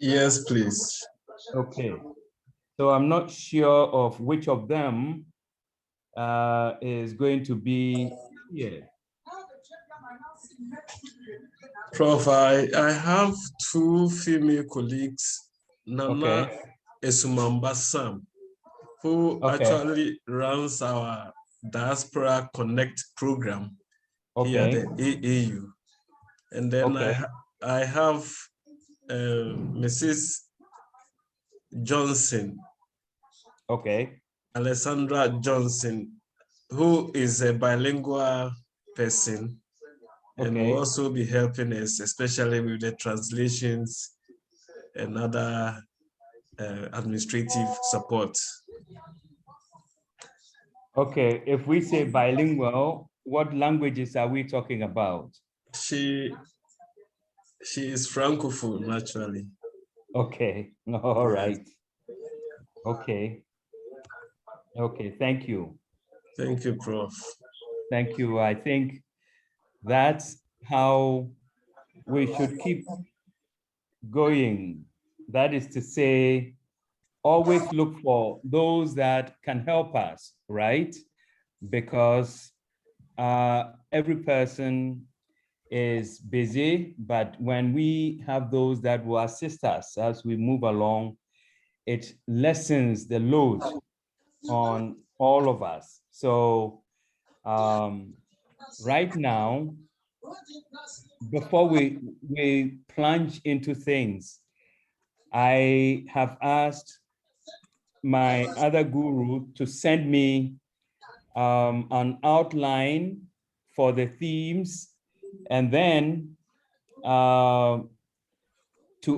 Yes, please. Okay. So I'm not sure of which of them is going to be here. Prof, I have two female colleagues, Nana Esumamba Sam, who actually runs our Diaspora Connect program here at the AAU. And then I have Mrs. Johnson. Alessandra Johnson, who is a bilingual person and will also be helping us, especially with the translations and other administrative support. Okay, if we say bilingual, what languages are we talking about? She is Francophone, actually. Okay, all right. Okay. Okay, thank you. Thank you, Prof. Thank you. I think that's how we should keep going. That is to say, always look for those that can help us, right? Because every person is busy, but when we have those that will assist us as we move along, it lessens the load on all of us. So right now, before we plunge into things, I have asked my other guru to send me an outline for the themes, and then to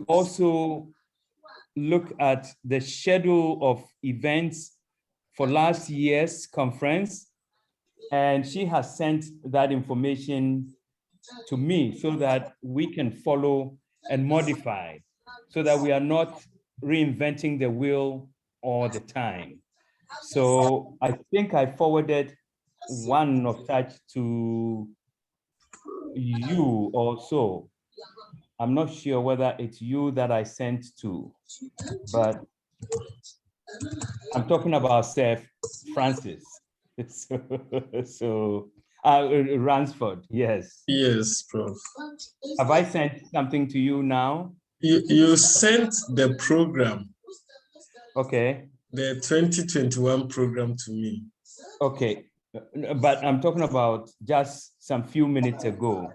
also look at the schedule of events for last year's conference. And she has sent that information to me so that we can follow and modify, so that we are not reinventing the wheel all the time. So I think I forwarded one of such to you also. I'm not sure whether it's you that I sent to, but I'm talking about Seth Francis. So Ransford, yes. Yes, Prof. Have I sent something to you now? You sent the program. Okay. The 2021 program to me. Okay, but I'm talking about just some few minutes ago.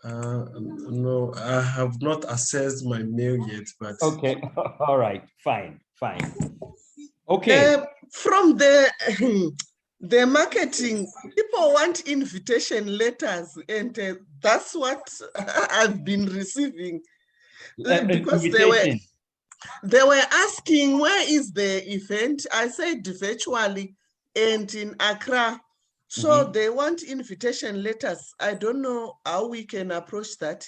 No, I have not accessed my mail yet, but... Okay, all right, fine. Okay. From the marketing, people want invitation letters, and that's what I've been receiving. Because they were asking, where is the event? I said virtually and in Accra. So they want invitation letters. I don't know how we can approach that.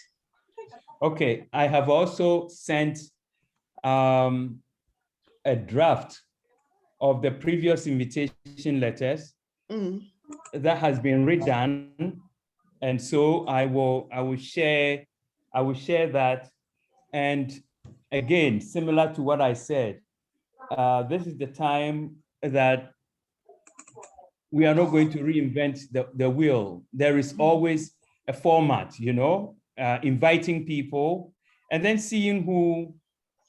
Okay, I have also sent a draft of the previous invitation letters that has been redone, and so I will share that. And again, similar to what I said, this is the time that we are not going to reinvent the wheel. There is always a format, inviting people and then seeing who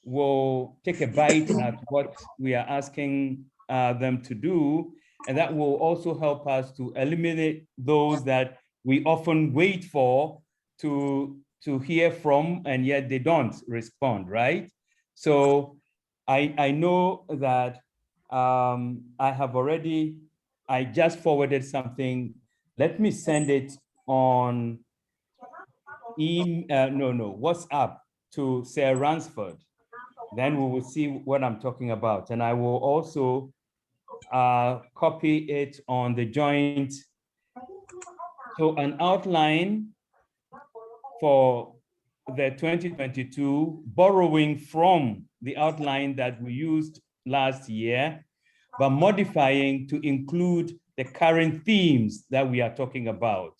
will take a bite at what we are asking them to do. And that will also help us to eliminate those that we often wait for to hear from, and yet they don't respond, right? So I know that I just forwarded something. Let me send it on WhatsApp to Sarah Ransford. Then we will see what I'm talking about. And I will also copy it on the joint. So an outline for the 2022, borrowing from the outline that we used last year, but modifying to include the current themes that we are talking about.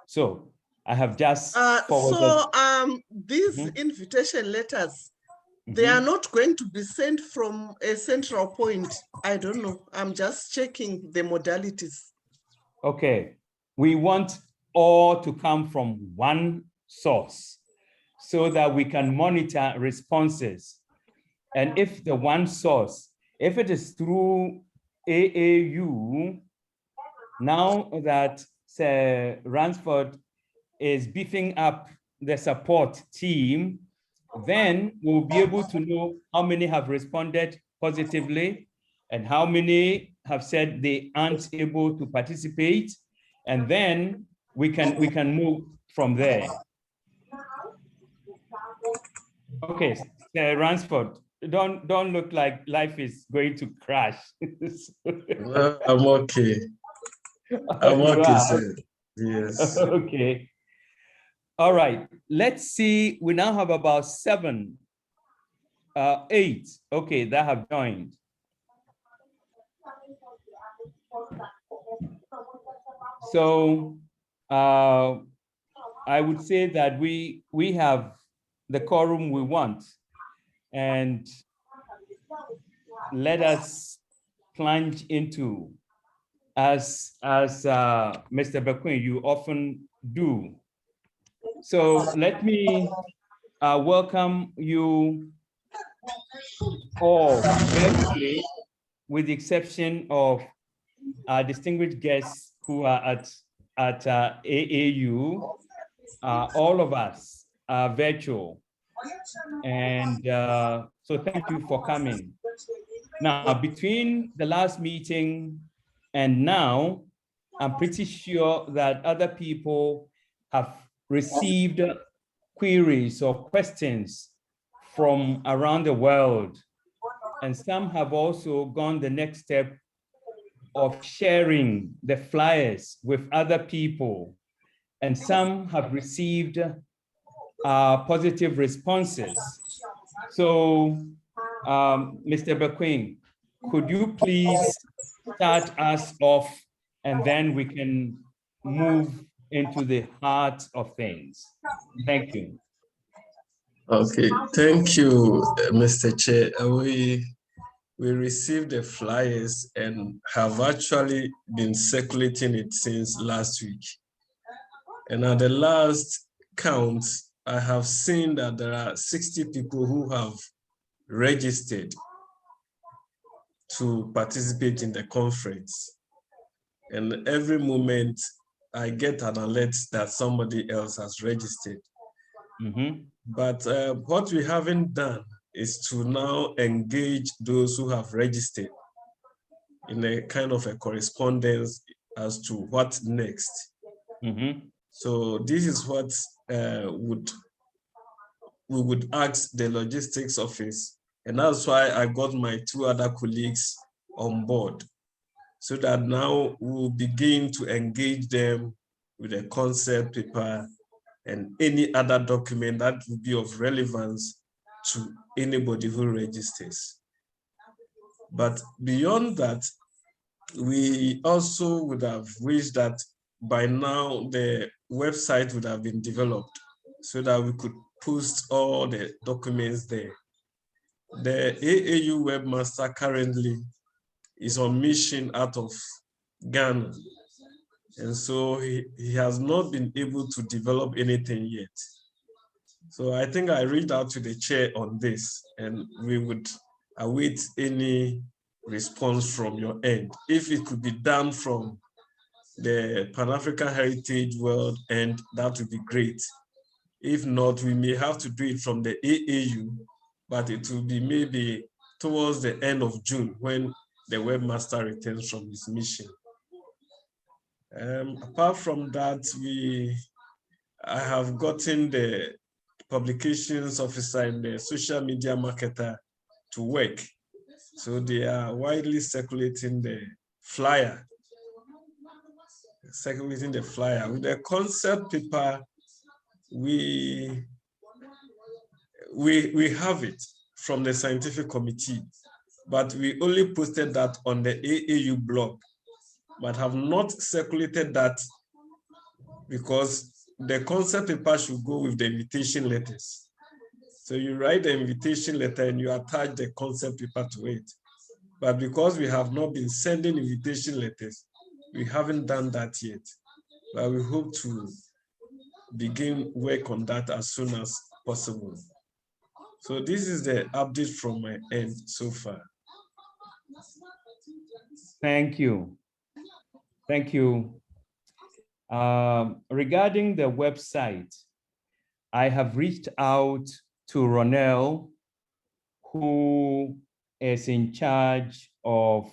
So I have just forwarded. So these invitation letters, they are not going to be sent from a central point. I don't know. I'm just checking the modalities. Okay. We want all to come from one source so that we can monitor responses. And if the one source, if it is through AAU, now that Sir Ransford is beefing up the support team, then we'll be able to know how many have responded positively and how many have said they aren't able to participate. And then we can move from there. Okay, Sir Ransford, don't look like life is going to crash. Well, I'm okay. I'm okay, sir. Yes. Okay. All right, let's see. We now have about 7, 8, okay, that have joined. So I would say that we have the quorum we want, and let us plunge into, as Mr. Bequin, you often do. So let me welcome you all virtually, with the exception of our distinguished guests who are at AAU. All of us are virtual. And so thank you for coming. Now, between the last meeting and now, I'm pretty sure that other people have received queries or questions from around the world. And some have also gone the next step of sharing the flyers with other people. And some have received positive responses. So, Mr. Bequin, could you please start us off, and then we can move into the heart of things. Thank you. Okay, thank you, Mr. Chair. We received the flyers and have actually been circulating it since last week. And at the last count, I have seen that there are 60 people who have registered to participate in the conference. And every moment I get an alert that somebody else has registered. But what we haven't done is to now engage those who have registered in a kind of a correspondence as to what next. So this is what we would ask the logistics office, and that's why I got my 2 other colleagues on board, so that now we'll begin to engage them with a concept paper and any other document that would be of relevance to anybody who registers. But beyond that, we also would have wished that by now the website would have been developed so that we could post all the documents there. The AAU webmaster currently is on mission out of Ghana. And so he has not been able to develop anything yet. So I think I reached out to the chair on this, and we would await any response from your end. If it could be done from the Pan-African Heritage World end, that would be great. If not, we may have to do it from the AAU, but it will be maybe towards the end of June when the webmaster returns from his mission. Apart from that, I have gotten the publications officer and the social media marketer to work. So they are widely circulating the flyer. With the concept paper, we have it from the scientific committee, but we only posted that on the AAU blog, but have not circulated that because the concept paper should go with the invitation letters. So you write the invitation letter and you attach the concept paper to it. But because we have not been sending invitation letters, we haven't done that yet. But we hope to begin work on that as soon as possible. So this is the update from my end so far. Thank you. Thank you. Regarding the website, I have reached out to Ronell, who is in charge of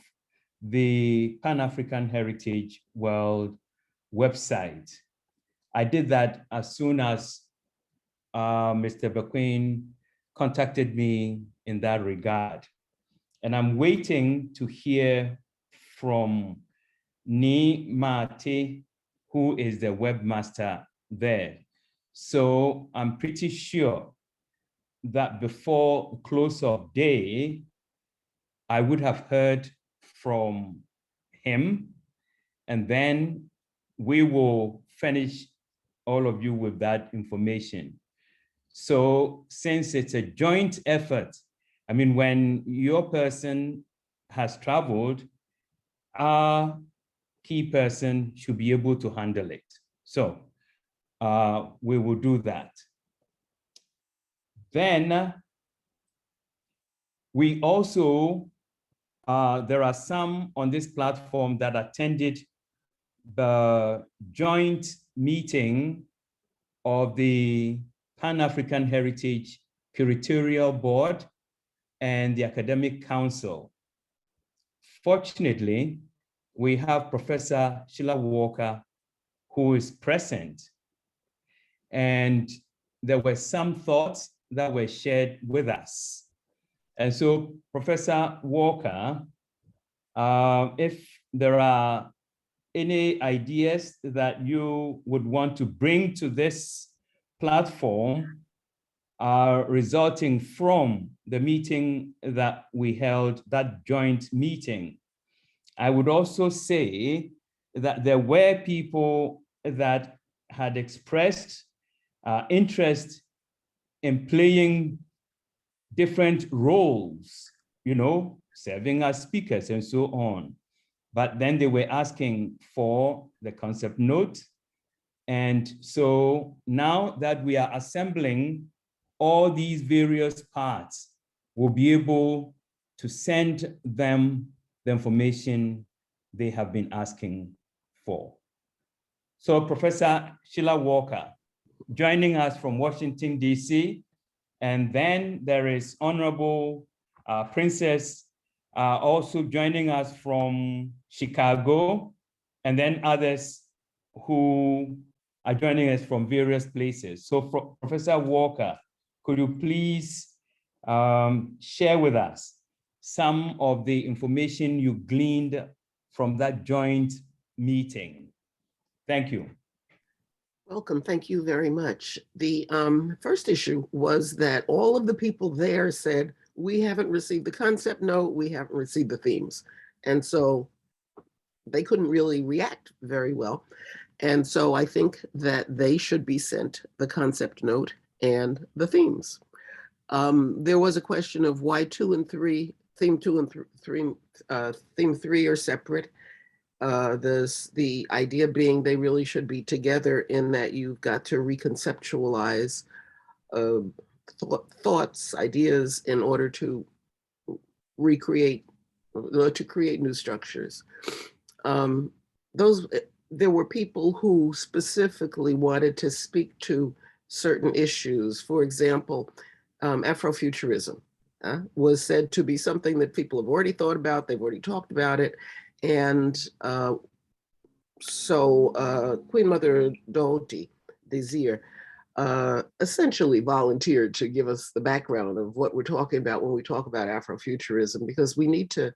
the Pan-African Heritage World website. I did that as soon as Mr. Bequin contacted me in that regard. And I'm waiting to hear from Ni Mate, who is the webmaster there. So I'm pretty sure that before close of day, I would have heard from him, and then we will furnish all of you with that information. So since it's a joint effort, I mean, when your person has traveled, our key person should be able to handle it. So we will do that. Then we also, there are some on this platform that attended the joint meeting of the Pan-African Heritage Curatorial Board and the Academic Council. Fortunately, we have Professor Sheila Walker, who is present. And there were some thoughts that were shared with us. And so, Professor Walker, if there are any ideas that you would want to bring to this platform resulting from the meeting that we held, that joint meeting, I would also say that there were people that had expressed interest in playing different roles, you know, serving as speakers and so on. But then they were asking for the concept note. And so now that we are assembling all these various parts, we'll be able to send them the information they have been asking for. So Professor Sheila Walker, joining us from Washington, DC, and then there is Honorable Princess also joining us from Chicago, and then others who are joining us from various places. So Professor Walker, could you please share with us some of the information you gleaned from that joint meeting? Thank you. Welcome, thank you very much. The first issue was that all of the people there said, we haven't received the concept note, we haven't received the themes. And so they couldn't really react very well. And so I think that they should be sent the concept note and the themes. There was a question of why 2 and 3, theme 2 and theme 3 are separate. The idea being they really should be together in that you've got to reconceptualize thoughts, ideas in order to recreate, to create new structures. There were people who specifically wanted to speak to certain issues. For example, Afrofuturism was said to be something that people have already thought about, they've already talked about it. And so Queen Mother Dorothy Desir essentially volunteered to give us the background of what we're talking about when we talk about Afrofuturism, because we need to,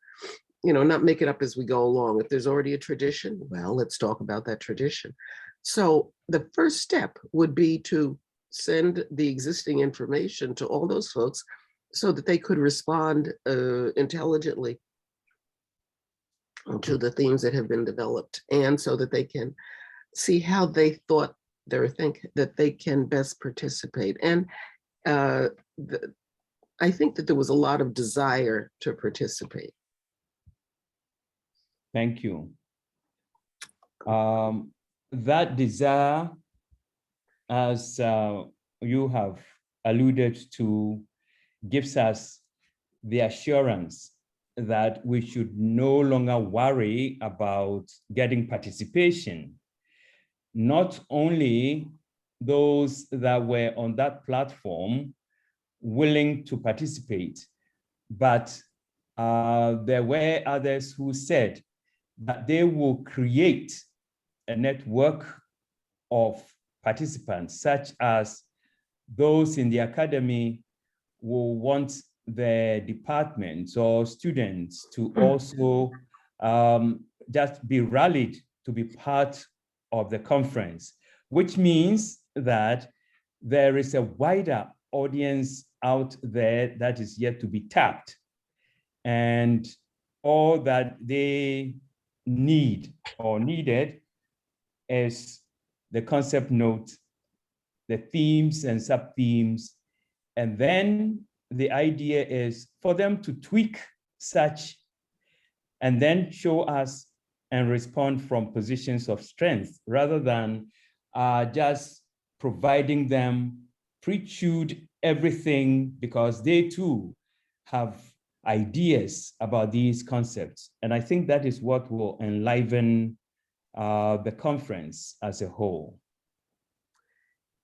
you know, not make it up as we go along. If there's already a tradition, well, let's talk about that tradition. So the first step would be to send the existing information to all those folks so that they could respond intelligently to the themes that have been developed, and so that they can see how they thought think that they can best participate. And I think that there was a lot of desire to participate. Thank you. That desire, as you have alluded to, gives us the assurance that we should no longer worry about getting participation. Not only those that were on that platform willing to participate, but there were others who said that they will create a network of participants, such as those in the academy will want the departments or students to also just be rallied to be part of the conference, which means that there is a wider audience out there that is yet to be tapped. And all that they need or needed is the concept note, the themes and sub-themes, and then the idea is for them to tweak such and then show us and respond from positions of strength rather than just providing them pre-chewed everything, because they too have ideas about these concepts. And I think that is what will enliven the conference as a whole.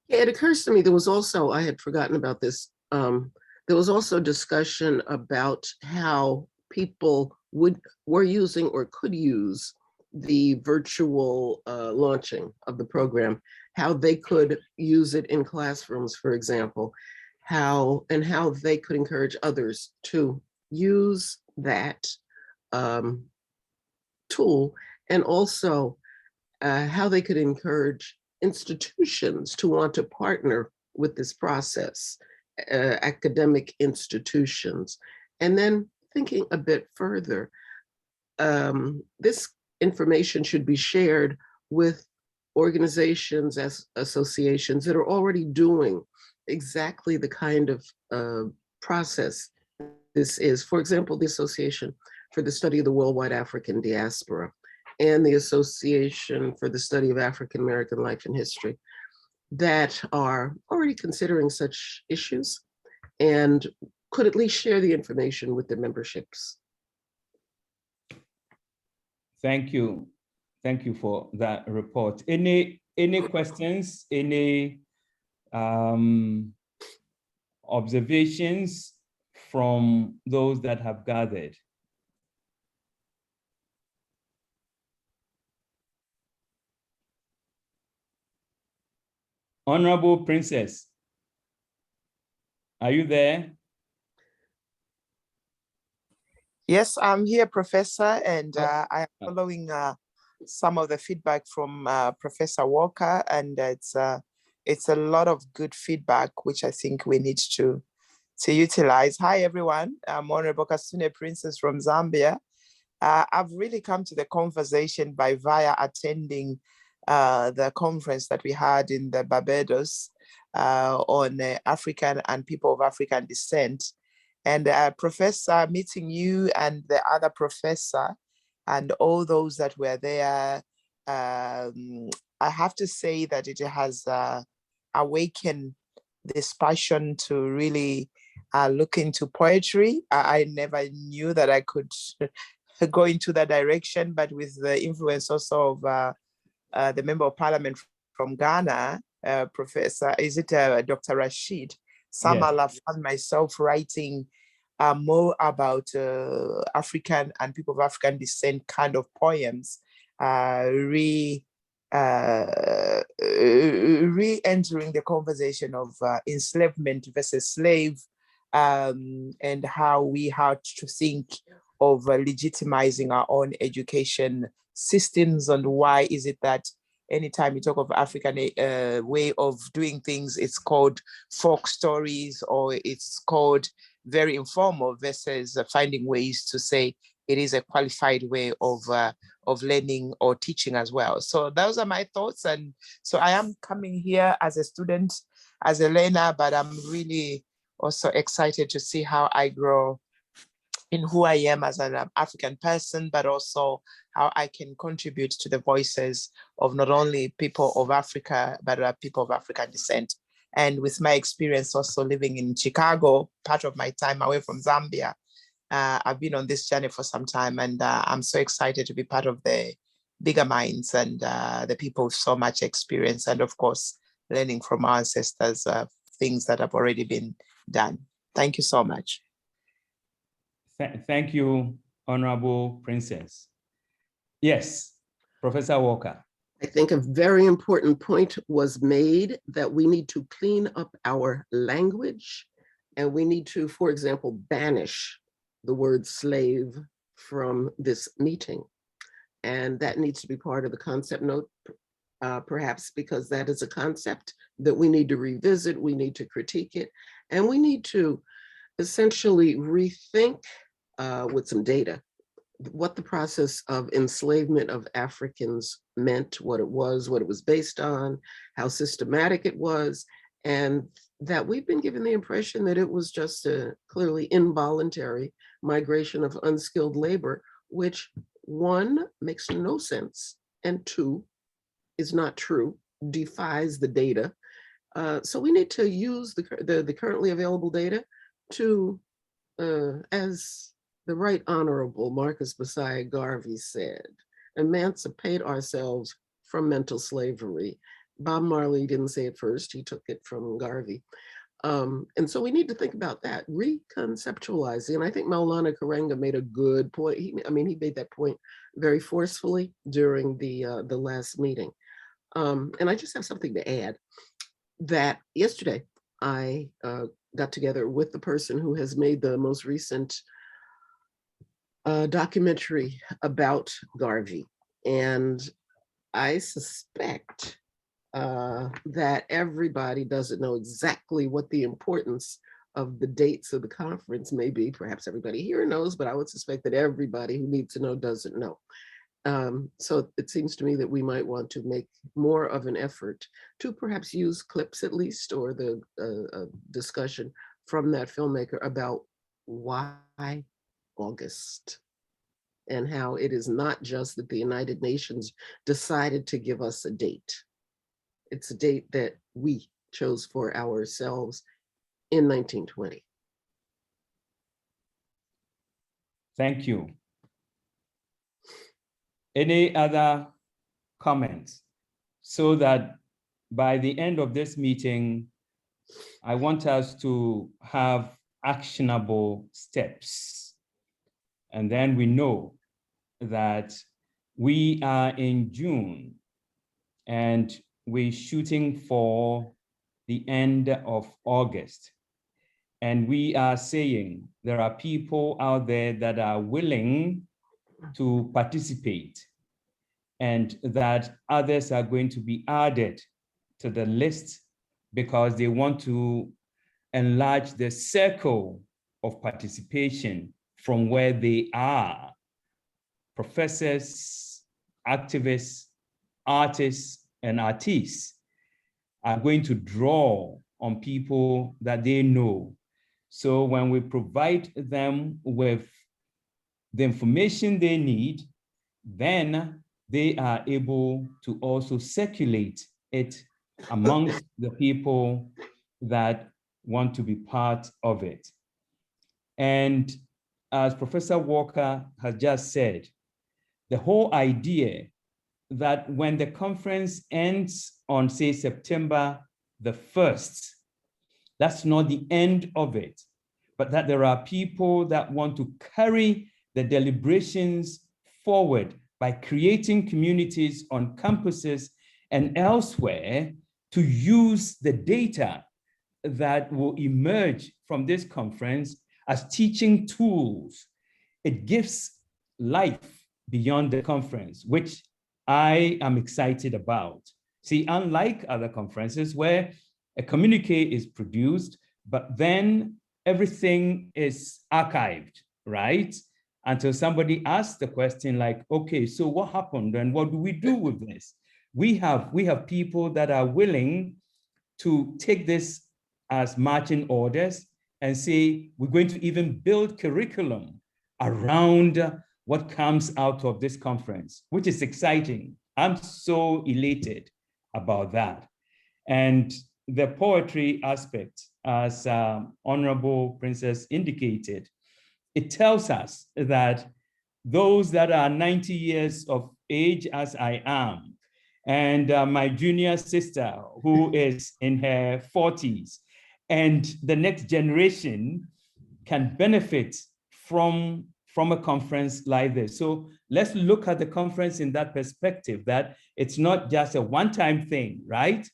Yeah, it occurs to me, there was also, I had forgotten about this, there was also discussion about how people were using or could use the virtual launching of the program, how they could use it in classrooms, for example, how they could encourage others to use that tool, and also how they could encourage institutions to want to partner with this process, academic institutions. And then thinking a bit further, this information should be shared with organizations, as associations that are already doing exactly the kind of process this is. For example, the Association for the Study of the Worldwide African Diaspora and the Association for the Study of African American Life and History, that are already considering such issues and could at least share the information with their memberships. Thank you. Thank you for that report. Any questions, any observations from those that have gathered? Honorable Princess, are you there? Yes, I'm here, Professor, and I am following some of the feedback from Professor Walker, and it's a lot of good feedback, which I think we need to utilize. Hi, everyone. I'm Honorable Kasune Princess from Zambia. I've really come to the conversation via attending the conference that we had in the Barbados on African and people of African descent. And Professor, meeting you and the other professor and all those that were there, I have to say that it has awakened this passion to really look into poetry. I never knew that I could go into that direction, but with the influence also of the Member of Parliament from Ghana, Professor, Dr. Rashid? Somehow I've found myself writing more about African and people of African descent kind of poems, re-entering the conversation of enslavement versus slave, and how we had to think of legitimizing our own education systems, and why is it that anytime you talk of African way of doing things, it's called folk stories, or it's called very informal, versus finding ways to say it is a qualified way of learning or teaching as well. So those are my thoughts. And so I am coming here as a student, as a learner, but I'm really also excited to see how I grow in who I am as an African person, but also how I can contribute to the voices of not only people of Africa, but people of African descent. And with my experience also living in Chicago, part of my time away from Zambia, I've been on this journey for some time, and I'm so excited to be part of the bigger minds and the people with so much experience, and of course, learning from our ancestors, things that have already been done. Thank you so much. Thank you, Honorable Princess. Yes, Professor Walker. I think a very important point was made that we need to clean up our language, and we need to, for example, banish the word slave from this meeting. And that needs to be part of the concept note, perhaps because that is a concept that we need to revisit, we need to critique it, and we need to essentially rethink with some data what the process of enslavement of Africans meant, what it was based on, how systematic it was, and that we've been given the impression that it was just a clearly involuntary migration of unskilled labor, which one, makes no sense, and two, is not true, defies the data. So we need to use the currently available data to, as the Right Honorable Marcus Messiah Garvey said, emancipate ourselves from mental slavery. Bob Marley didn't say it first, he took it from Garvey. And so we need to think about that, reconceptualizing. And I think Maulana Karenga made a good point. He made that point very forcefully during the last meeting. And I just have something to add, that yesterday I got together with the person who has made the most recent documentary about Garvey. And I suspect that everybody doesn't know exactly what the importance of the dates of the conference may be. Perhaps everybody here knows, but I would suspect that everybody who needs to know doesn't know. So it seems to me that we might want to make more of an effort to perhaps use clips at least, or the discussion from that filmmaker about why August, and how it is not just that the United Nations decided to give us a date. It's a date that we chose for ourselves in 1920. Thank you. Any other comments? So that by the end of this meeting, I want us to have actionable steps. And then we know that we are in June and we're shooting for the end of August. And we are saying there are people out there that are willing to participate, and that others are going to be added to the list because they want to enlarge the circle of participation from where they are. Professors, activists, artists, and artists are going to draw on people that they know. So when we provide them with the information they need, then they are able to also circulate it amongst the people that want to be part of it. And as Professor Walker has just said, the whole idea that when the conference ends on, say, September the 1st, that's not the end of it, but that there are people that want to carry the deliberations forward by creating communities on campuses and elsewhere to use the data that will emerge from this conference as teaching tools. It gives life beyond the conference, which I am excited about. See, unlike other conferences where a communique is produced, but then everything is archived, right? until somebody asks the question like, okay, so what happened and what do we do with this? We have people that are willing to take this as marching orders and say, we're going to even build curriculum around what comes out of this conference, which is exciting. I'm so elated about that. And the poetry aspect, as Honorable Princess indicated, it tells us that those that are 90 years of age, as I am, and my junior sister who is in her 40s, and the next generation can benefit from a conference like this. So let's look at the conference in that perspective, that it's not just a one-time thing, right?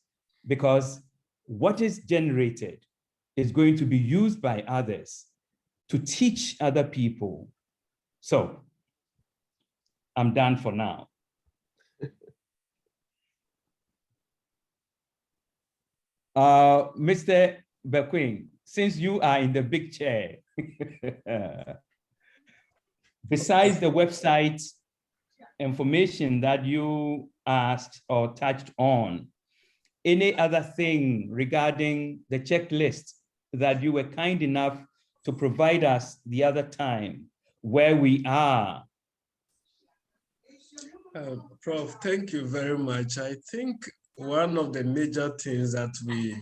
Because what is generated is going to be used by others to teach other people. So I'm done for now. Mr. Bequin, since you are in the big chair, besides the website information that you asked or touched on, any other thing regarding the checklist that you were kind enough to provide us the other time, where we are? Prof, thank you very much. I think one of the major things that we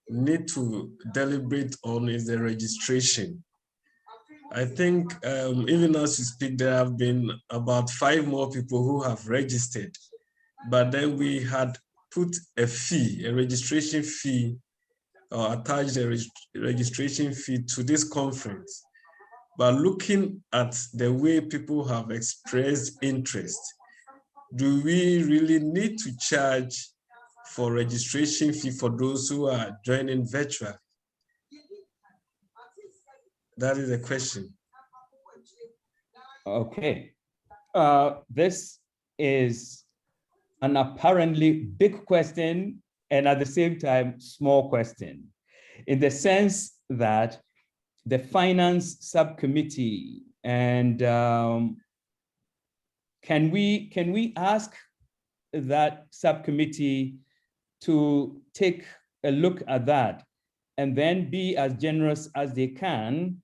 need to deliberate on is the registration. I think even as we speak, there have been about 5 more people who have registered, but then we had put a fee, a registration fee, or attached a registration fee to this conference. But looking at the way people have expressed interest, do we really need to charge for registration fee for those who are joining virtually? That is the question. Okay. This is an apparently big question and at the same time, small question, in the sense that the finance subcommittee and can we ask that subcommittee to take a look at that and then be as generous as they can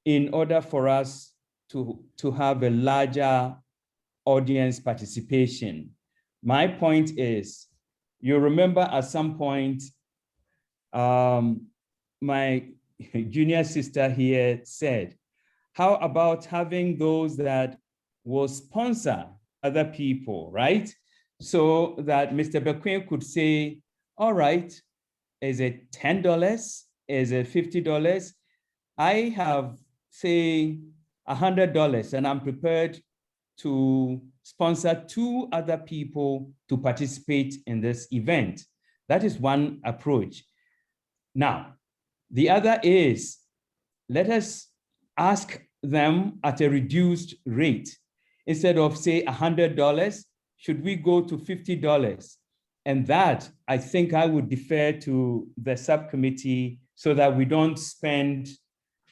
in order for us to have a larger audience participation? My point is, you remember at some point, my junior sister here said, how about having those that will sponsor other people, right? So that Mr. Bequin could say, all right, is it $10? Is it $50? I have, say, $100, and I'm prepared to sponsor 2 other people to participate in this event. That is one approach. Now, the other is, let us ask them at a reduced rate. Instead of, say, $100, should we go to $50? And that, I think I would defer to the subcommittee so that we don't spend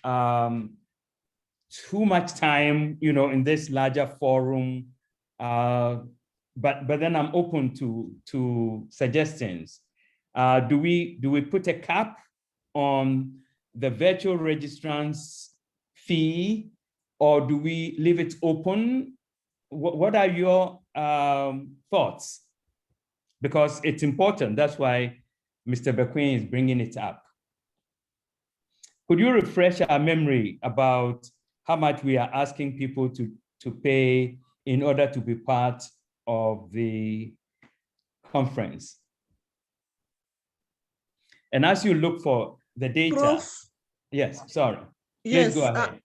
too much time, in this larger forum. But then I'm open to suggestions. Do we put a cap on the virtual registrants fee, or do we leave it open? What are your thoughts? Because it's important. That's why Mr. Bequin is bringing it up. Could you refresh our memory about how much we are asking people to pay in order to be part of the conference? And as you look for the data. Prof, yes, sorry. Yes, please go ahead.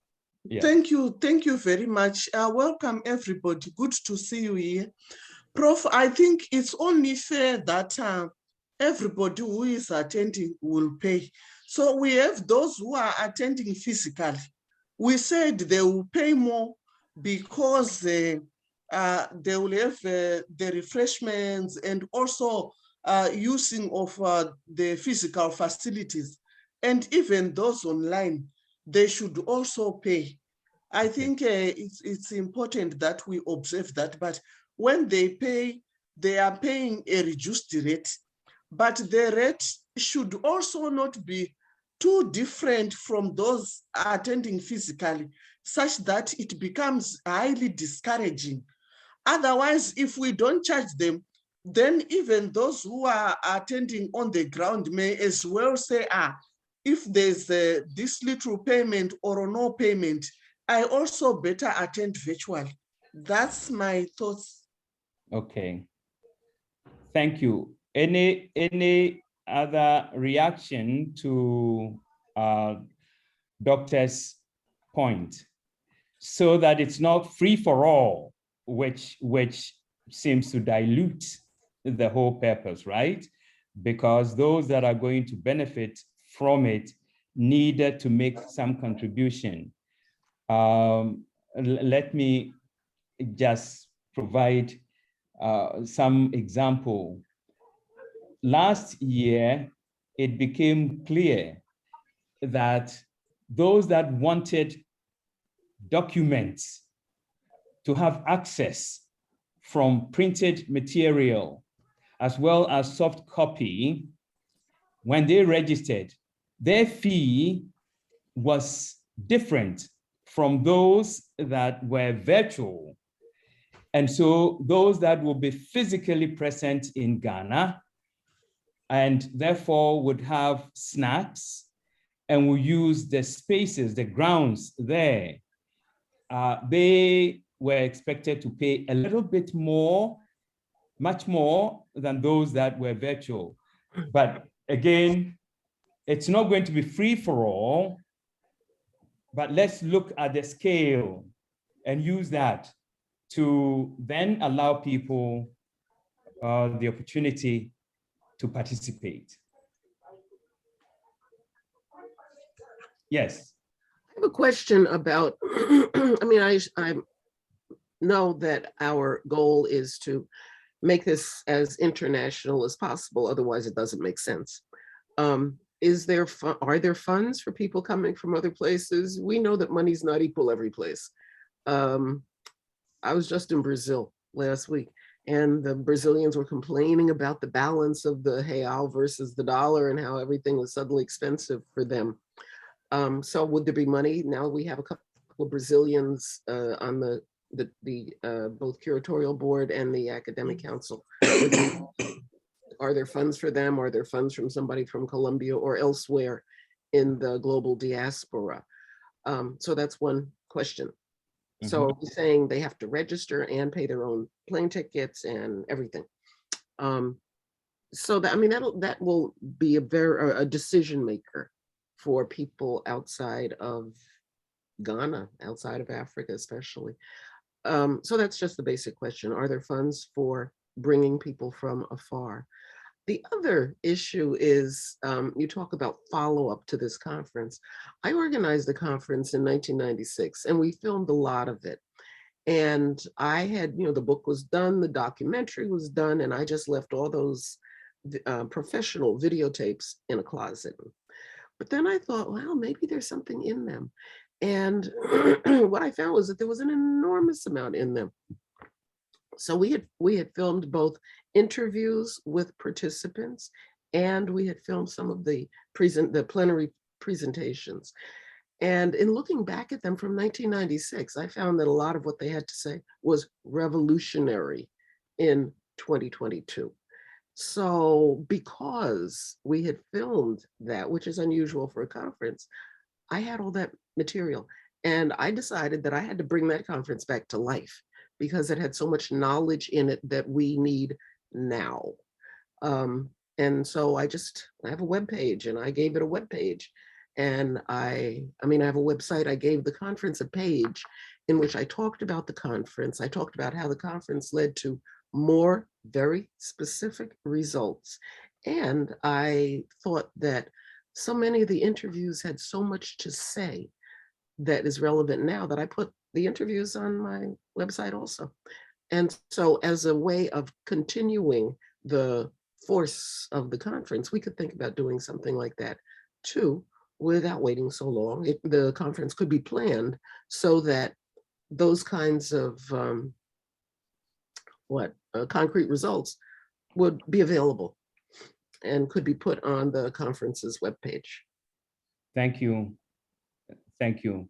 Thank you very much. Welcome everybody, good to see you here. Prof, I think it's only fair that everybody who is attending will pay. So we have those who are attending physically. We said they will pay more because they will have the refreshments and also using of the physical facilities. And even those online, they should also pay. I think it's important that we observe that, but when they pay, they are paying a reduced rate, but the rate should also not be too different from those attending physically, such that it becomes highly discouraging. Otherwise, if we don't charge them, then even those who are attending on the ground may as well say, if there's this little payment or no payment, I also better attend virtually. That's my thoughts. Okay. Thank you. Any other reaction to Doctor's point, so that it's not free for all, which seems to dilute the whole purpose, right? Because those that are going to benefit from it needed to make some contribution. Let me just provide some example. Last year, it became clear that those that wanted documents to have access from printed material as well as soft copy, when they registered, their fee was different from those that were virtual. And so those that will be physically present in Ghana and therefore would have snacks and will use the spaces, the grounds there, they were expected to pay a little bit more, much more than those that were virtual. But again, it's not going to be free for all, but let's look at the scale and use that to then allow people the opportunity to participate. Yes. I have a question about, I mean, I know that our goal is to make this as international as possible, otherwise it doesn't make sense. Are there funds for people coming from other places? We know that money's not equal every place. I was just in Brazil last week, and the Brazilians were complaining about the balance of the real versus the dollar and how everything was suddenly expensive for them. So would there be money? Now we have a couple of Brazilians on the both curatorial board and the academic council. Are there funds for them? Are there funds from somebody from Colombia or elsewhere in the global diaspora? So that's one question. So are we saying they have to register and pay their own plane tickets and everything? So that, I mean, that will be a decision maker for people outside of Ghana, outside of Africa, especially. So that's just the basic question. Are there funds for bringing people from afar? The other issue is, you talk about follow-up to this conference. I organized the conference in 1996 and we filmed a lot of it. And I had, the book was done, the documentary was done, and I just left all those professional videotapes in a closet. But then I thought, well, maybe there's something in them. And what I found was that there was an enormous amount in them. So we had filmed both interviews with participants, and we had filmed some of the plenary presentations. And in looking back at them from 1996, I found that a lot of what they had to say was revolutionary in 2022. So because we had filmed that, which is unusual for a conference, I had all that material. And I decided that I had to bring that conference back to life because it had so much knowledge in it that we need now. And so I have a web page, and I gave it a web page. And I have a website. I gave the conference a page in which I talked about the conference. I talked about how the conference led to more very specific results. And I thought that so many of the interviews had so much to say that is relevant now that I put the interviews on my website also. And so as a way of continuing the force of the conference, we could think about doing something like that too, without waiting so long. The conference could be planned so that those kinds of concrete results would be available and could be put on the conference's webpage. Thank you. Thank you.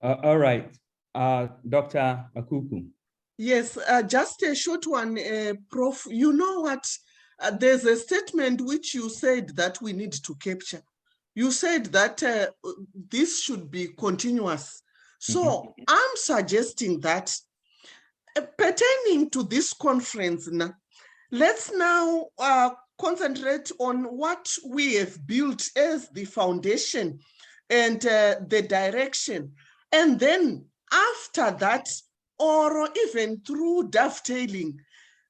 All right, Dr. Akuku. Yes, just a short one, Prof. You know what? There's a statement which you said that we need to capture. You said that this should be continuous. So I'm suggesting that pertaining to this conference, let's now concentrate on what we have built as the foundation and the direction. And then after that, or even through dovetailing,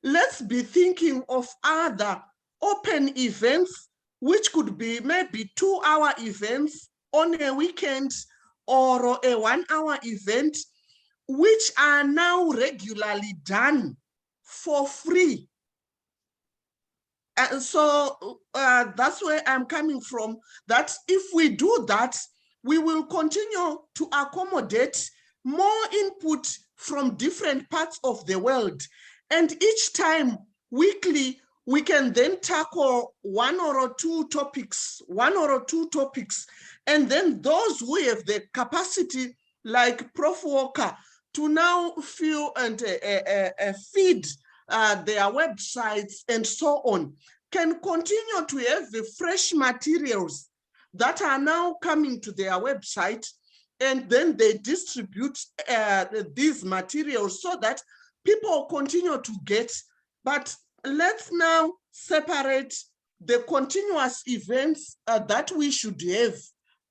let's be thinking of other open events, which could be maybe 2-hour events on a weekend or a 1-hour event, which are now regularly done for free. And so that's where I'm coming from, that if we do that, we will continue to accommodate more input from different parts of the world. And each time, weekly, we can then tackle one or two topics. And then those who have the capacity, like Prof. Walker, to now feel and feed their websites and so on, can continue to have the fresh materials that are now coming to their website, and then they distribute these materials so that people continue to get. But let's now separate the continuous events that we should have,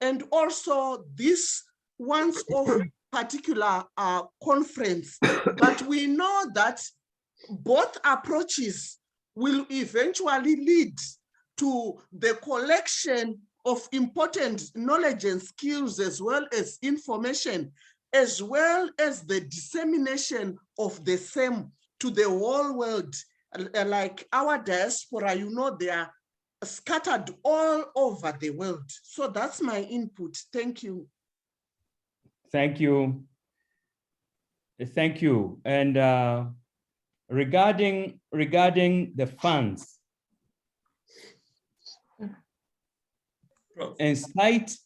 and also this once of particular conference. But we know that both approaches will eventually lead to the collection of important knowledge and skills, as well as information, as well as the dissemination of the same to the whole world. Like our diaspora, you know, they are scattered all over the world. So that's my input. Thank you. Thank you. Thank you. And regarding the funds, in spite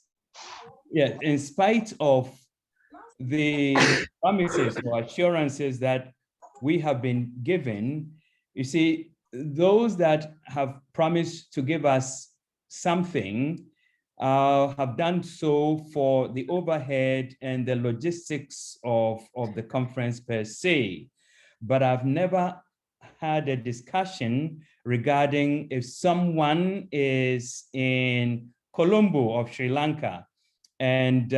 of the promises or assurances that we have been given, you see, those that have promised to give us something have done so for the overhead and the logistics of the conference per se. But I've never had a discussion regarding if someone is in Colombo of Sri Lanka and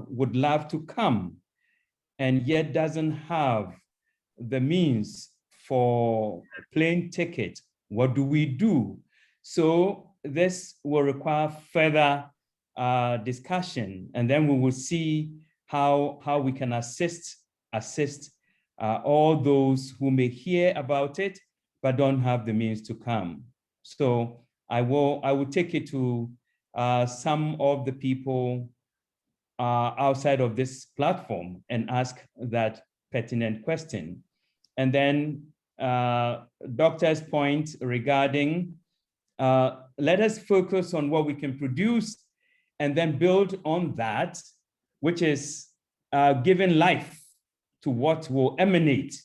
would love to come and yet doesn't have the means for a plane ticket, what do we do? So this will require further discussion, and then we will see how we can assist all those who may hear about it but don't have the means to come. So I will take it to some of the people outside of this platform and ask that pertinent question. And then Doctor's point regarding let us focus on what we can produce and then build on that, which is giving life to what will emanate,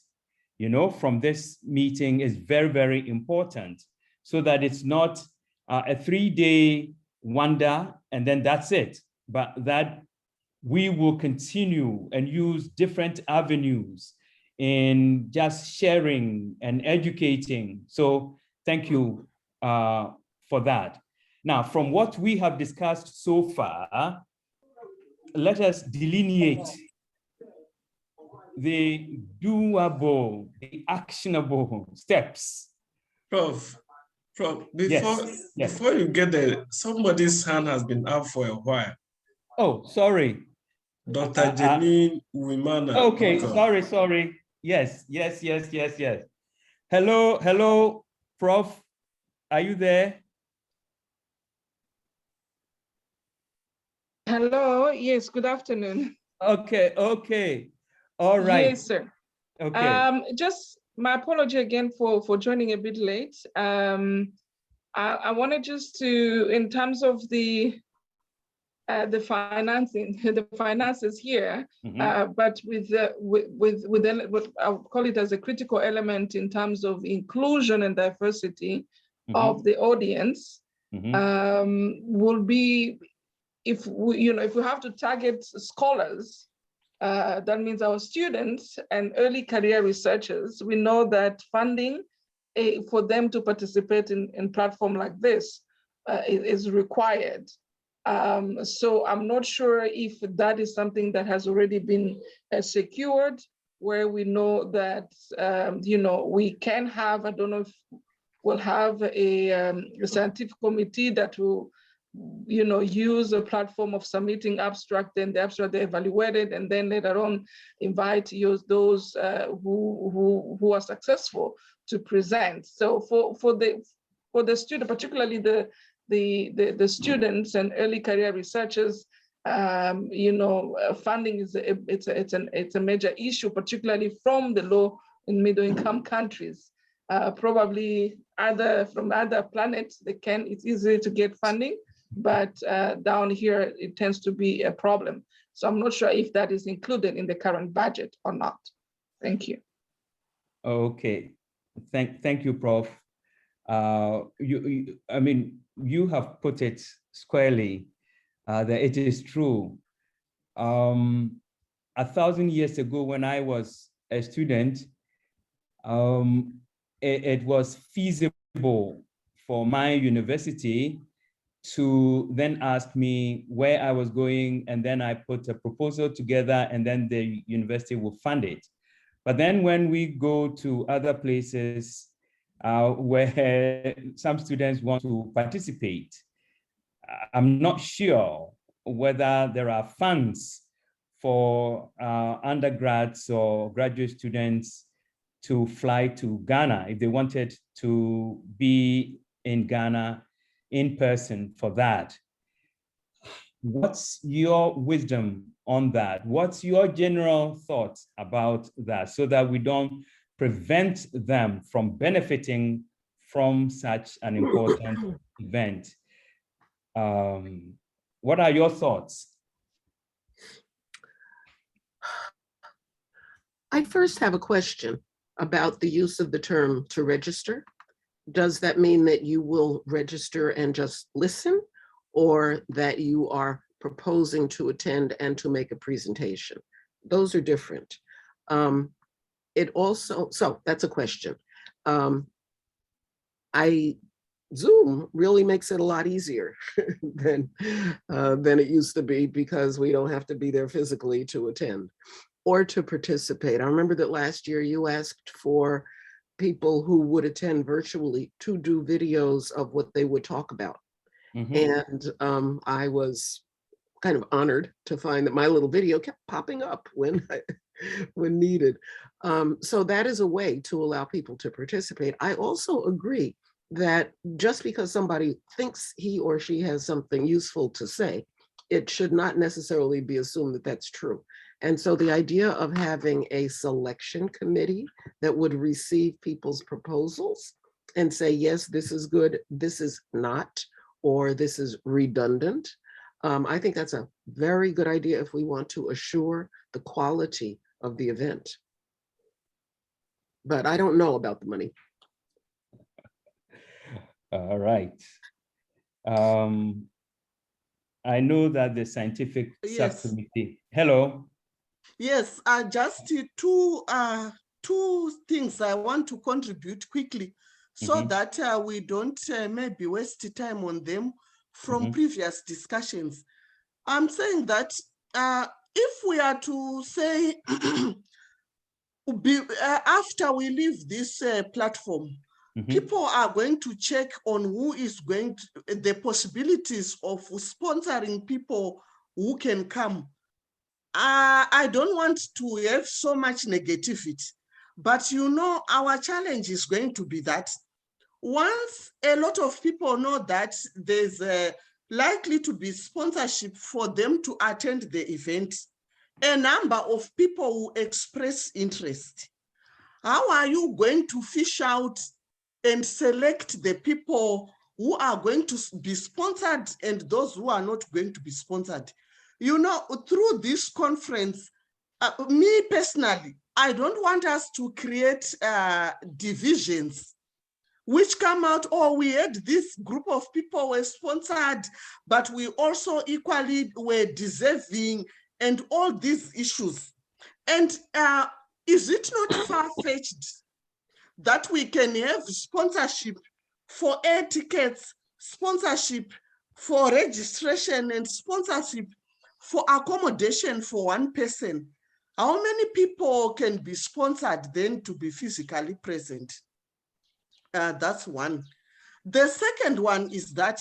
you know, from this meeting is very, very important, so that it's not a 3-day wonder and then that's it, but that we will continue and use different avenues in just sharing and educating. So thank you for that. Now, from what we have discussed so far, let us delineate the doable, the actionable steps. Prof, before you get there, somebody's hand has been up for a while. Oh, sorry. Dr. Janine Wimana. Okay, sorry. Yes. Hello, Prof. Are you there? Hello, yes, good afternoon. Okay, okay. All right. Yes, sir. Okay. Just my apology again for joining a bit late. I wanted just to, in terms of the financing, the finances here, but with I'll call it as a critical element in terms of inclusion and diversity of the audience, will be, if we have to target scholars, that means our students and early career researchers. We know that funding for them to participate in platform like this is required. So I'm not sure if that is something that has already been secured, where we know that we can have, I don't know if we'll have a scientific committee that will use a platform of submitting abstract, and the abstract they evaluated, and then later on invite those who are successful to present. So for the student, particularly the students and early career researchers, funding is it's a major issue, particularly from the low and middle income countries. Probably from other planets, it's easy to get funding, but down here it tends to be a problem. So I'm not sure if that is included in the current budget or not. Thank you. Okay, thank you, Prof. You have put it squarely that it is true. 1,000 years ago, when I was a student, it was feasible for my university to then ask me where I was going, and then I put a proposal together, and then the university will fund it. But then when we go to other places where some students want to participate, I'm not sure whether there are funds for undergrads or graduate students to fly to Ghana if they wanted to be in Ghana in person for that. What's your wisdom on that? What's your general thoughts about that, so that we don't prevent them from benefiting from such an important event? What are your thoughts? I first have a question about the use of the term "to register." Does that mean that you will register and just listen, or that you are proposing to attend and to make a presentation? Those are different. So that's a question. Zoom really makes it a lot easier than it used to be, because we don't have to be there physically to attend or to participate. I remember that last year you asked for people who would attend virtually to do videos of what they would talk about. And I was kind of honored to find that my little video kept popping up when needed. So that is a way to allow people to participate. I also agree that just because somebody thinks he or she has something useful to say, it should not necessarily be assumed that that's true. And so the idea of having a selection committee that would receive people's proposals and say, yes, this is good, this is not, or this is redundant, I think that's a very good idea if we want to assure the quality of the event. But I don't know about the money. All right. I know that the scientific subcommittee. Hello. Yes, just two things I want to contribute quickly, so that we don't maybe waste time on them from previous discussions. I'm saying that if we are to say, after we leave this platform, people are going to check on who is going to, the possibilities of sponsoring people who can come. I don't want to have so much negativity, but our challenge is going to be that once a lot of people know that there's likely to be sponsorship for them to attend the event, a number of people who express interest. How are you going to fish out and select the people who are going to be sponsored and those who are not going to be sponsored? You know, through this conference, me personally, I don't want us to create divisions which come out, oh, we had this group of people were sponsored, but we also equally were deserving, and all these issues. And is it not far-fetched that we can have sponsorship for air tickets, sponsorship for registration, and sponsorship for accommodation for one person? How many people can be sponsored then to be physically present? That's one. The second one is that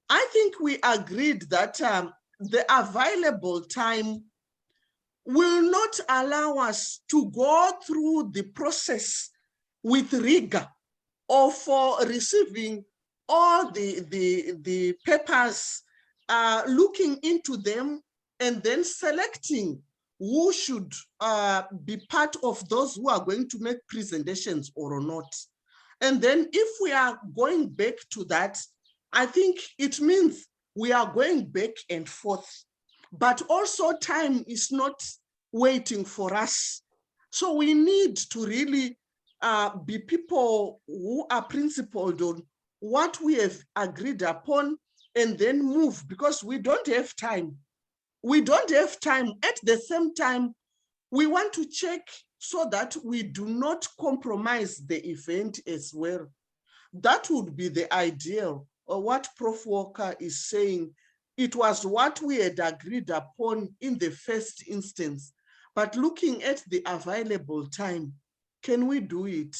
I think we agreed that the available time will not allow us to go through the process with rigor or for receiving all the papers, looking into them and then selecting who should be part of those who are going to make presentations or not. And then if we are going back to that, I think it means we are going back and forth, but also time is not waiting for us. So we need to really be people who are principled on what we have agreed upon and then move, because we don't have time. We don't have time. At the same time, we want to check so that we do not compromise the event as well. That would be the ideal, or what Prof. Walker is saying. It was what we had agreed upon in the first instance, but looking at the available time, can we do it?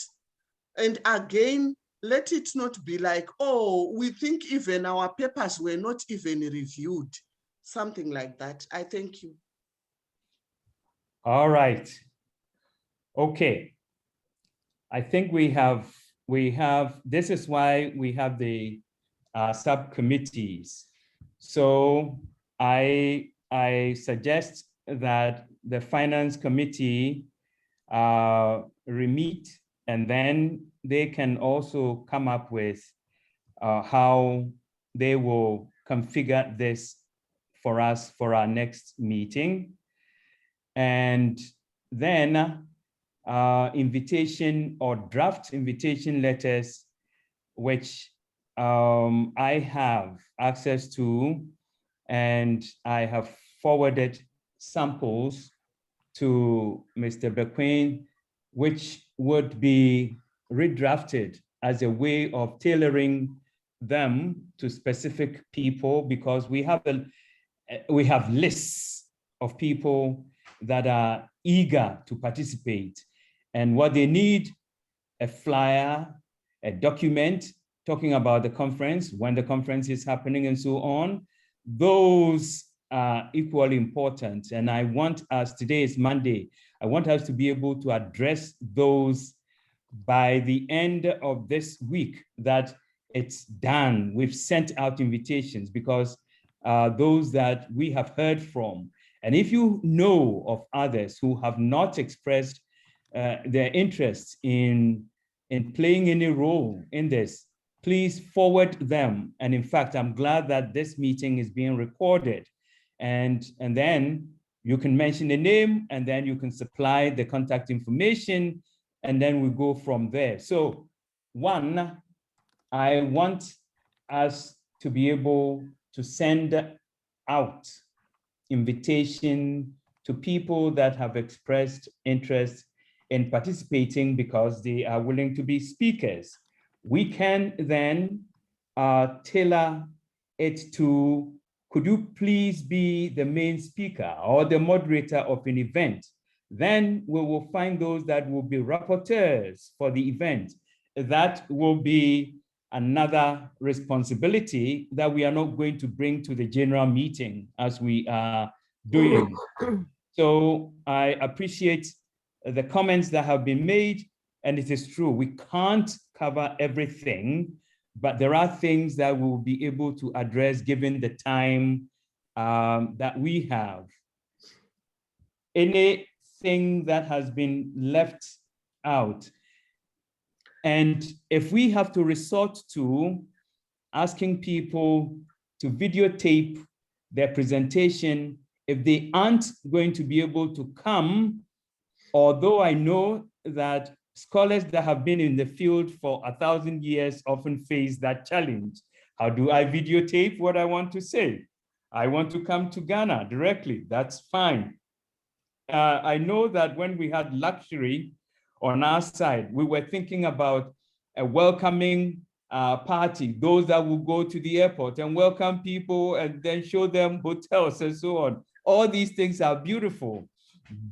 And again, let it not be like, oh, we think even our papers were not even reviewed, something like that. I thank you. All right. Okay. I think we have, this is why we have the subcommittees. So I suggest that the Finance Committee remit, and then they can also come up with how they will configure this for us for our next meeting. And then invitation or draft invitation letters, which I have access to, and I have forwarded samples to Mr. Bequin, which would be redrafted as a way of tailoring them to specific people, because we have lists of people that are eager to participate, and what they need: a flyer, a document talking about the conference, when the conference is happening, and so on. Those are equally important. And I want us, today is Monday, I want us to be able to address those by the end of this week, that it's done. We've sent out invitations, because those that we have heard from, and if you know of others who have not expressed their interest in playing any role in this, please forward them. And in fact, I'm glad that this meeting is being recorded. And then you can mention the name, and then you can supply the contact information, and then we go from there. So one, I want us to be able to send out invitation to people that have expressed interest in participating because they are willing to be speakers. We can then tailor it to, could you please be the main speaker or the moderator of an event? Then we will find those that will be rapporteurs for the event. That will be another responsibility that we are not going to bring to the general meeting as we are doing. So I appreciate the comments that have been made, and it is true, we can't cover everything, but there are things that we'll be able to address given the time that we have. Anything that has been left out, and if we have to resort to asking people to videotape their presentation, if they aren't going to be able to come, although I know that scholars that have been in the field for 1,000 years often face that challenge. How do I videotape what I want to say? I want to come to Ghana directly, that's fine. I know that when we had luxury on our side, we were thinking about a welcoming party, those that will go to the airport and welcome people and then show them hotels and so on. All these things are beautiful,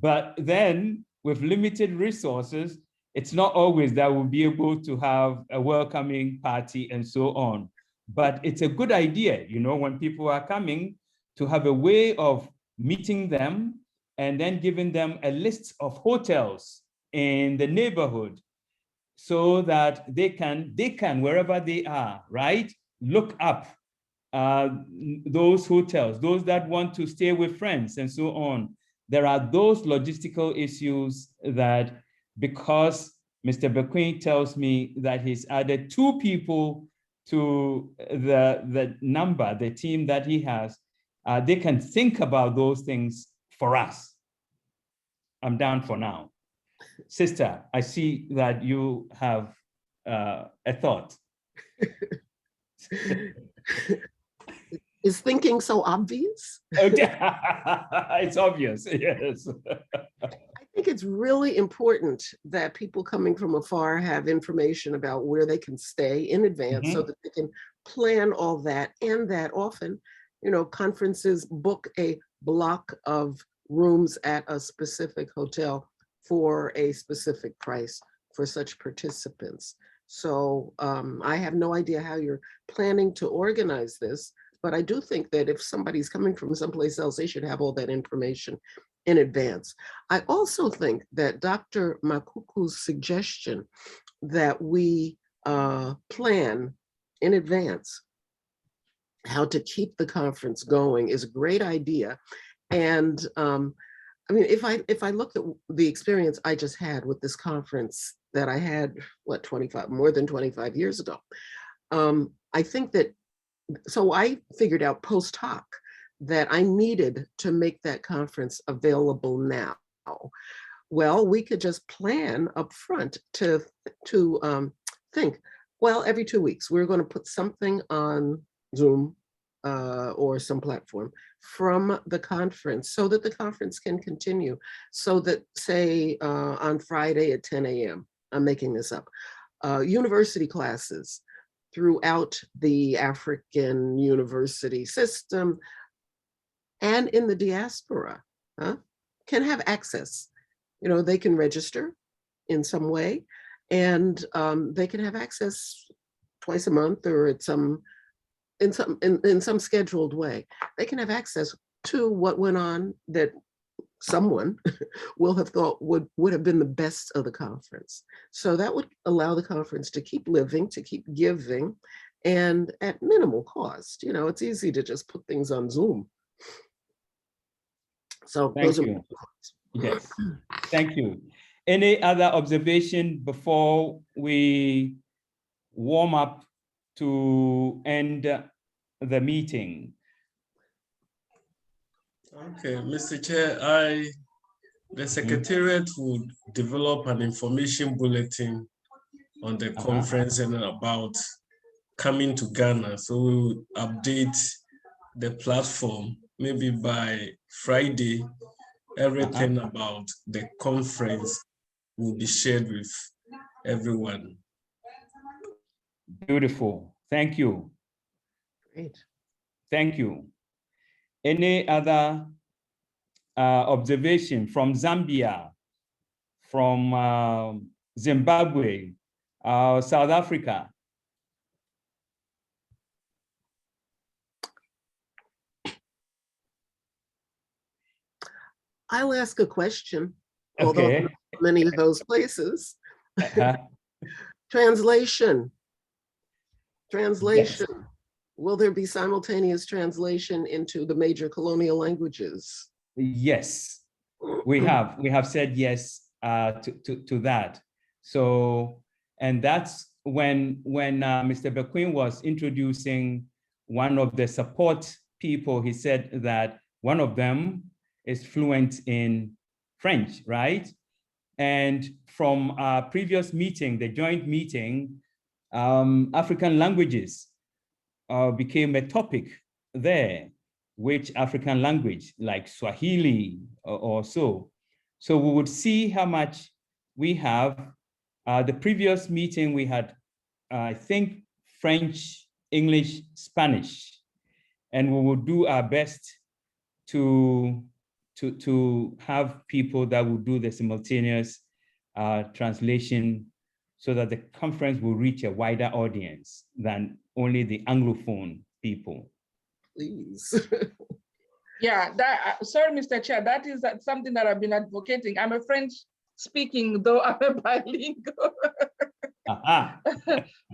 but then with limited resources, it's not always that we'll be able to have a welcoming party and so on. But it's a good idea, you know, when people are coming, to have a way of meeting them and then giving them a list of hotels in the neighborhood so that they can, wherever they are, right, look up those hotels, those that want to stay with friends and so on. There are those logistical issues that, because Mr. Bequin tells me that he's added 2 people to the number, the team that he has, they can think about those things for us. I'm done for now. Sister, I see that you have a thought. Is thinking so obvious? It's obvious, yes. I think it's really important that people coming from afar have information about where they can stay in advance so that they can plan all that, and that often, you know, conferences book a block of rooms at a specific hotel for a specific price for such participants. So I have no idea how you're planning to organize this, but I do think that if somebody's coming from someplace else, they should have all that information in advance. I also think that Dr. Makuku's suggestion that we plan in advance how to keep the conference going is a great idea. And I mean, if I look at the experience I just had with this conference that I had, what, more than 25 years ago, I think that, so I figured out post hoc that I needed to make that conference available now. Well, we could just plan up front to think, well, every 2 weeks, we're going to put something on Zoom or some platform from the conference so that the conference can continue. So that, say, on Friday at 10 a.m., I'm making this up, university classes throughout the African university system and in the diaspora can have access. You know, they can register in some way, and they can have access twice a month or at in some scheduled way. They can have access to what went on that someone will have thought would have been the best of the conference. So that would allow the conference to keep living, to keep giving, and at minimal cost. You know, it's easy to just put things on Zoom. So thank you. Yes, thank you. Any other observation before we warm up to end the meeting? Okay, Mr. Chair, the Secretariat would develop an information bulletin on the conference and about coming to Ghana. So we will update the platform maybe by Friday. Everything about the conference will be shared with everyone. Beautiful. Thank you. Great. Thank you. Any other observation from Zambia, from Zimbabwe, South Africa? I'll ask a question, although Okay. many of those places. Translation. Translation. Yes. Will there be simultaneous translation into the major colonial languages? Yes, we have said yes to that. So, and that's when Mr. Bequin was introducing one of the support people, he said that one of them is fluent in French, right? And from our previous meeting, the joint meeting, African languages became a topic there. Which African language, like Swahili or so. So we would see how much we have. The previous meeting we had, I think, French, English, Spanish, and we will do our best to have people that will do the simultaneous translation so that the conference will reach a wider audience than only the Anglophone people. Please. Yeah, sorry, Mr. Chair, that is something that I've been advocating. I'm a French speaking, though I'm a bilingual.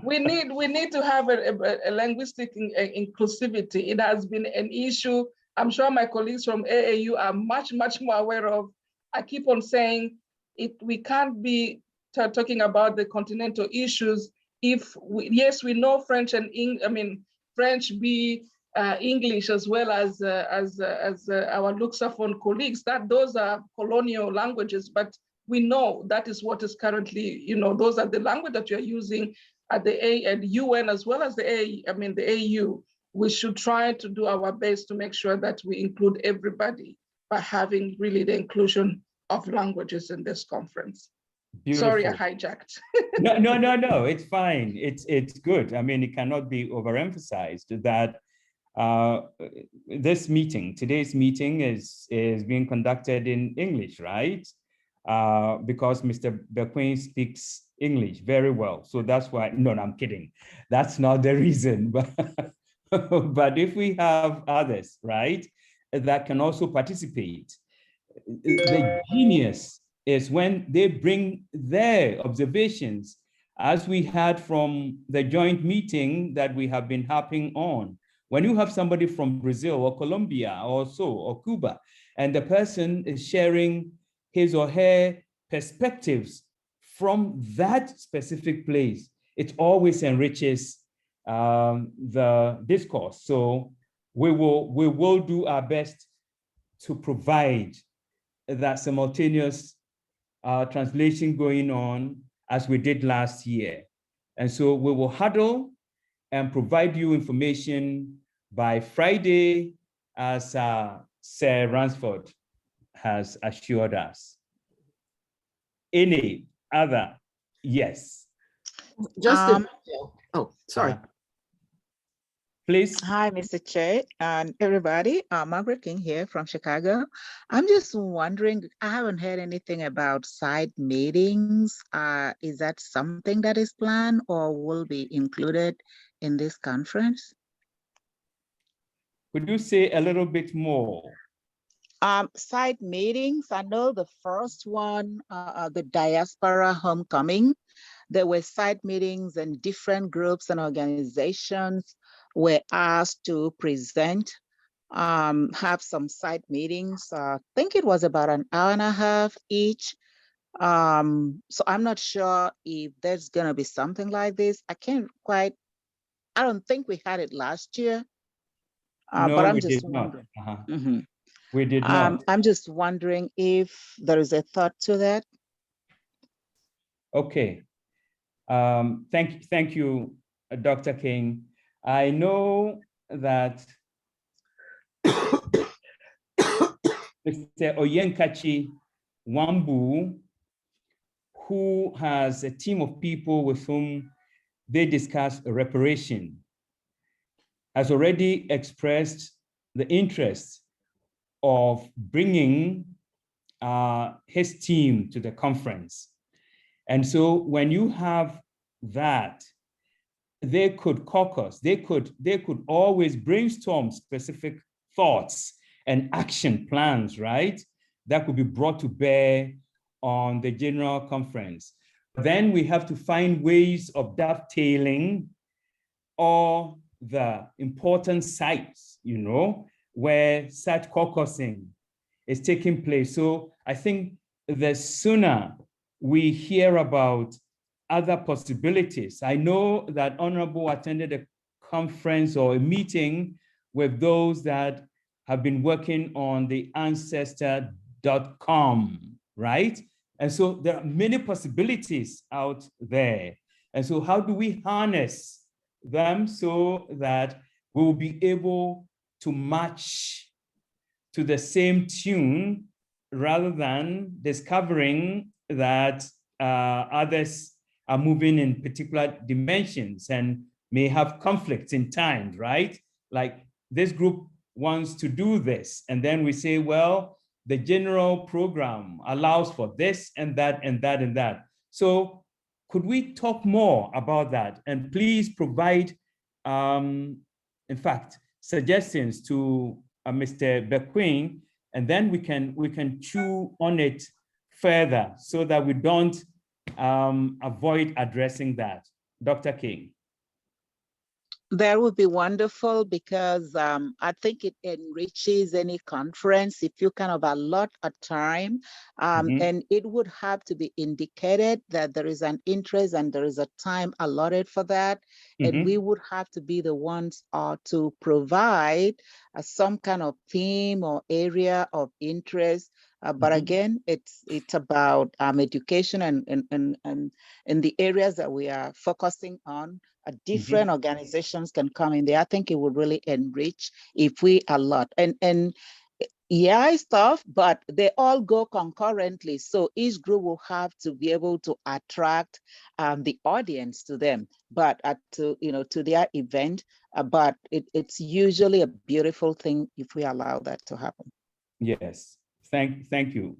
We need to have a linguistic inclusivity. It has been an issue. I'm sure my colleagues from AAU are much more aware of. I keep on saying we can't be talking about the continental issues if yes, we know French and French be English as well as our Luxophone colleagues, that those are colonial languages, but we know that is what is currently, those are the language that you're using at the UN as well as the AU. We should try to do our best to make sure that we include everybody by having really the inclusion of languages in this conference. Beautiful. Sorry, I hijacked. No, it's fine. It's good. I mean, it cannot be overemphasized that today's meeting is being conducted in English, right? Because Mr. Bequin speaks English very well. So that's why, no, I'm kidding. That's not the reason, but if we have others, right, that can also participate, the genius is when they bring their observations, as we had from the joint meeting that we have been harping on. When you have somebody from Brazil or Colombia or Cuba, and the person is sharing his or her perspectives from that specific place, it always enriches the discourse. So we will do our best to provide that simultaneous translation going on as we did last year. And so we will huddle and provide you information by Friday, as Sir Ransford has assured us. Any other? Yes. Just sorry. Please. Hi, Mr. Chair and everybody. Margaret King here from Chicago. I'm just wondering, I haven't heard anything about side meetings. Is that something that is planned or will be included in this conference? Could you say a little bit more? Side meetings, I know the first one, the Diaspora Homecoming, there were side meetings and different groups and organizations were asked to present, have some side meetings. I think it was about an hour and a half each. So I'm not sure if there's gonna be something like this. I don't think we had it last year. No, but I'm we just did not. Mm-hmm. We did not. I'm just wondering if there is a thought to that. Okay. Thank you, Dr. King. I know that Mr. Oyenkachi Wambu, who has a team of people with whom they discuss reparation, has already expressed the interest of bringing his team to the conference. And so when you have that, they could caucus, they could always brainstorm specific thoughts and action plans, right? That could be brought to bear on the general conference. Then we have to find ways of dovetailing all the important sites, you know, where such caucusing is taking place. So I think the sooner we hear about other possibilities. I know that Honorable attended a conference or a meeting with those that have been working on the ancestor.com, right? And so there are many possibilities out there. And so how do we harness them so that we will be able to match to the same tune rather than discovering that others are moving in particular dimensions and may have conflicts in time, right? Like this group wants to do this, and then we say, well, the general program allows for this and that and that and that. So could we talk more about that? And please provide, in fact, suggestions to Mr. Bequin, and then we can chew on it further so that we don't avoid addressing that. Dr. King. That would be wonderful, because I think it enriches any conference if you kind of allot a time, and it would have to be indicated that there is an interest and there is a time allotted for that. And we would have to be the ones to provide some kind of theme or area of interest. But again, it's about education and in the areas that we are focusing on. Different organizations can come in there. I think it would really enrich if we allot. And yeah, stuff, but they all go concurrently. So each group will have to be able to attract the audience to them, but to their event. But it's usually a beautiful thing if we allow that to happen. Yes, thank you,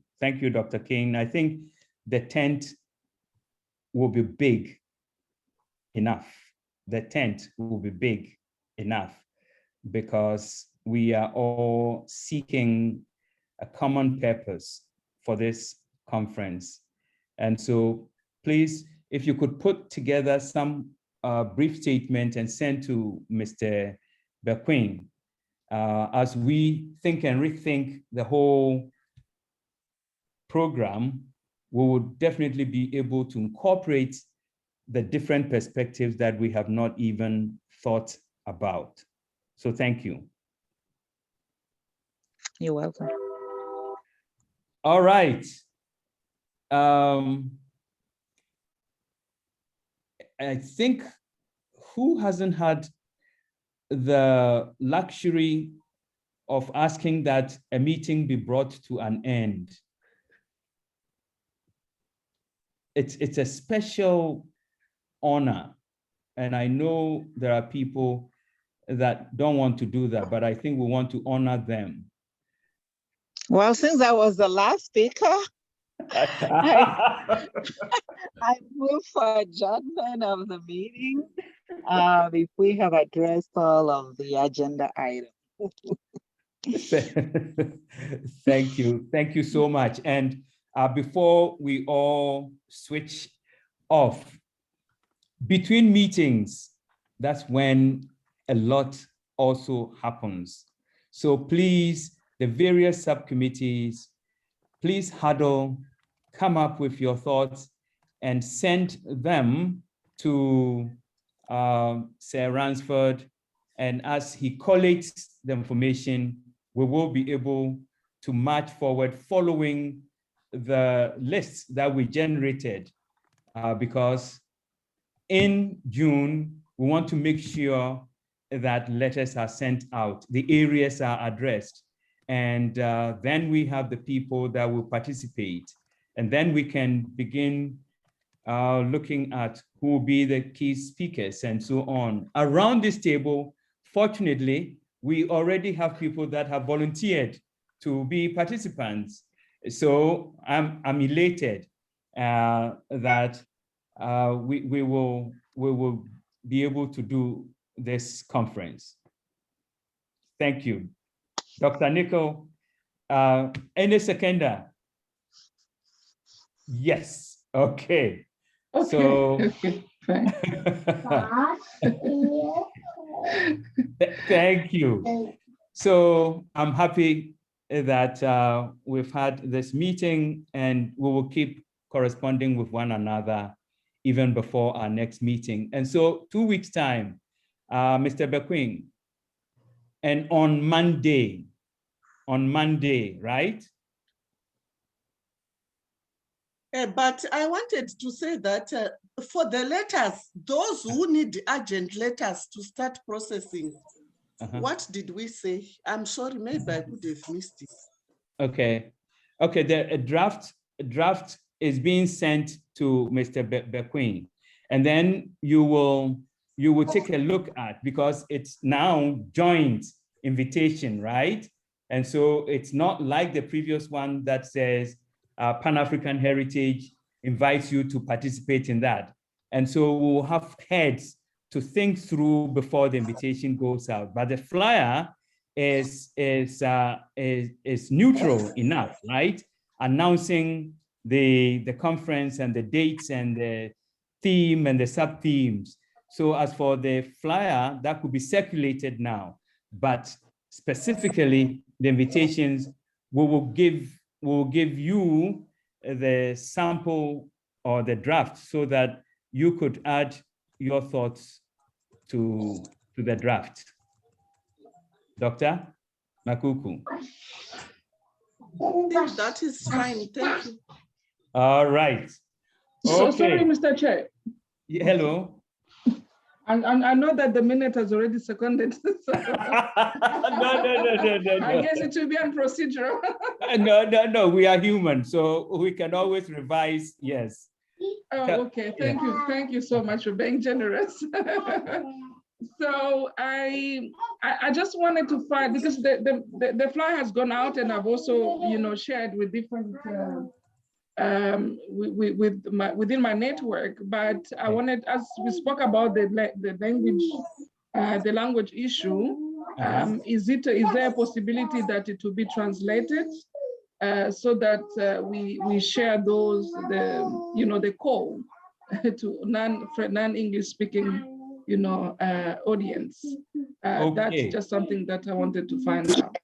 Dr. King. I think the tent will be big enough. The tent will be big enough because we are all seeking a common purpose for this conference. And so please, if you could put together some brief statement and send to Mr. Bequin as we think and rethink the whole program, we would definitely be able to incorporate the different perspectives that we have not even thought about. So thank you. You're welcome. All right. I think who hasn't had the luxury of asking that a meeting be brought to an end? It's a special honor. And I know there are people that don't want to do that, but I think we want to honor them. Well, since I was the last speaker, I move for adjournment of the meeting if we have addressed all of the agenda items. Thank you so much. And before we all switch off, between meetings, that's when a lot also happens. So please, the various subcommittees, please huddle, come up with your thoughts and send them to Sir Ransford. And as he collates the information, we will be able to march forward following the lists that we generated because in June, we want to make sure that letters are sent out, the areas are addressed, and then we have the people that will participate. And then we can begin looking at who will be the key speakers and so on. Around this table, fortunately, we already have people that have volunteered to be participants. So I'm elated that we will be able to do this conference. Thank you. Dr. Nicol, any seconder? Yes, okay. So Thank you. So I'm happy that we've had this meeting, and we will keep corresponding with one another even before our next meeting. And so 2 weeks time, Mr. Bequing, and on Monday, right? But I wanted to say that for the letters, those who need urgent letters to start processing, what did we say? I'm sorry, maybe I could have missed it. Okay, the draft is being sent to Mr. Bequing, and then you will take a look at, because it's now joint invitation, right? And so it's not like the previous one that says Pan-African Heritage invites you to participate in that. And so we'll have heads to think through before the invitation goes out. But the flyer is neutral enough, right? Announcing the conference and the dates and the theme and the sub-themes. So as for the flyer, that could be circulated now, but specifically the invitations, we will give you the sample or the draft so that you could add your thoughts to the draft. Dr. Makuku. That is fine, thank you. All right. So, sorry, Mr. Chair. Hello. And I know that the minute has already seconded. So No. I guess it will be unprocedural. No, we are human, so we can always revise, yes. Oh, okay, thank you. Thank you so much for being generous. So I just wanted to find, because the flyer has gone out, and I've also, shared with different, within my network, but I wanted, as we spoke about the language issue, is there a possibility that it will be translated so that we share those, the call to non-English speaking, audience? Okay. That's just something that I wanted to find out.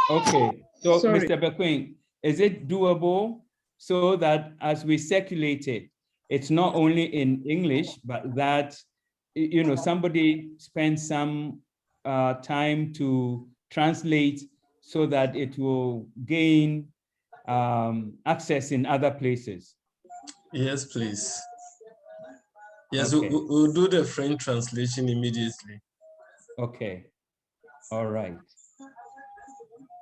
Okay, so Sorry. Mr. Bequing, is it doable so that as we circulate it, it's not only in English, but that, somebody spends some time to translate so that it will gain access in other places? Yes, please. Yes, okay. we'll do the French translation immediately. Okay, all right.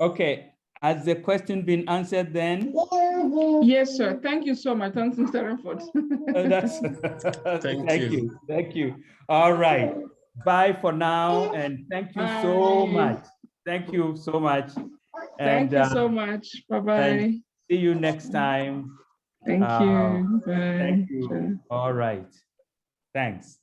Okay, has the question been answered then? Yes, sir. Thank you so much. Thanks, Mr. Renford. Thank you. All right. Bye for now, and thank you so much. Thank you so much. Thank you so much. Bye-bye. See you next time. Thank you. Bye. Thank you. Sure. All right. Thanks.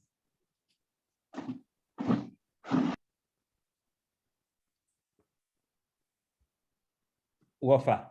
Wafa.